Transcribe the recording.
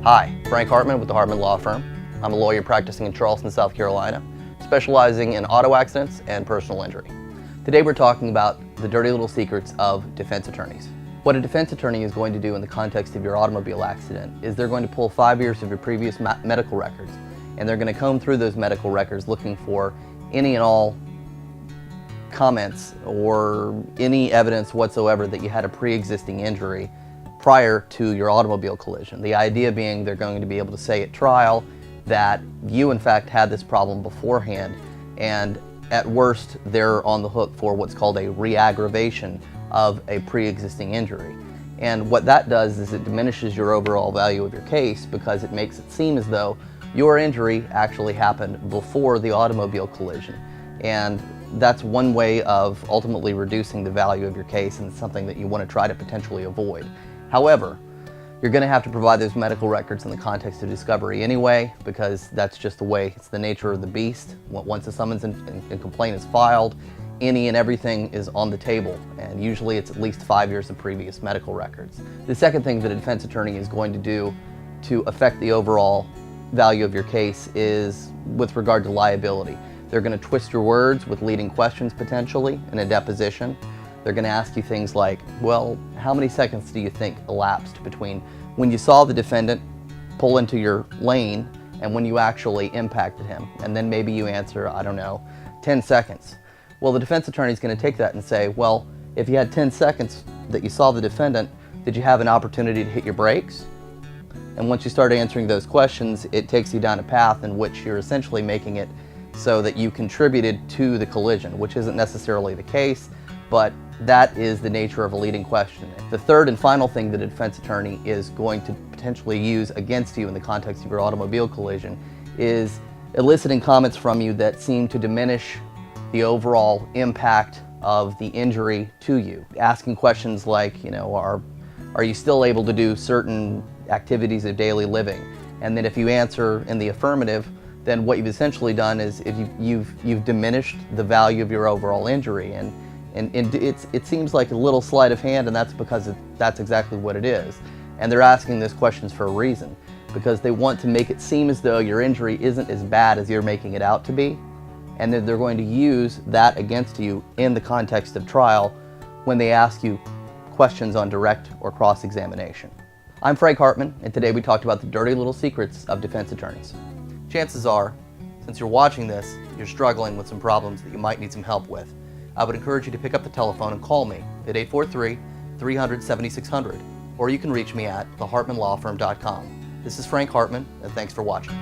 Hi, Frank Hartman with the Hartman Law Firm. I'm a lawyer practicing in Charleston, South Carolina, specializing in auto accidents and personal injury. Today we're talking about the dirty little secrets of defense attorneys. What a defense attorney is going to do in the context of your automobile accident is they're going to pull 5 years of your previous medical records, and they're going to comb through those medical records looking for any and all comments or any evidence whatsoever that you had a pre-existing injury prior to your automobile collision. The idea being they're going to be able to say at trial that you in fact had this problem beforehand, and at worst they're on the hook for what's called a re-aggravation of a pre-existing injury. And what that does is it diminishes your overall value of your case, because it makes it seem as though your injury actually happened before the automobile collision. And that's one way of ultimately reducing the value of your case, and it's something that you want to try to potentially avoid. However, you're going to have to provide those medical records in the context of discovery anyway, because that's just the way, it's the nature of the beast. Once a summons and complaint is filed, any and everything is on the table, and usually it's at least 5 years of previous medical records. The second thing that a defense attorney is going to do to affect the overall value of your case is with regard to liability. They're going to twist your words with leading questions potentially in a deposition. They're going to ask you things like, well, how many seconds do you think elapsed between when you saw the defendant pull into your lane and when you actually impacted him? And then maybe you answer, I don't know, 10 seconds. Well, the defense attorney is going to take that and say, well, if you had 10 seconds that you saw the defendant, did you have an opportunity to hit your brakes? And once you start answering those questions, it takes you down a path in which you're essentially making it so that you contributed to the collision, which isn't necessarily the case, but that is the nature of a leading question. The third and final thing that a defense attorney is going to potentially use against you in the context of your automobile collision is eliciting comments from you that seem to diminish the overall impact of the injury to you. Asking questions like, you know, are you still able to do certain activities of daily living? And then if you answer in the affirmative, then what you've essentially done is you've diminished the value of your overall injury. And it seems like a little sleight of hand, and that's because that's exactly what it is. And they're asking those questions for a reason, because they want to make it seem as though your injury isn't as bad as you're making it out to be, and then they're going to use that against you in the context of trial when they ask you questions on direct or cross-examination. I'm Frank Hartman, and today we talked about the dirty little secrets of defense attorneys. Chances are, since you're watching this, you're struggling with some problems that you might need some help with. I would encourage you to pick up the telephone and call me at 843-300-7600, or you can reach me at thehartmanlawfirm.com. This is Frank Hartman, and thanks for watching.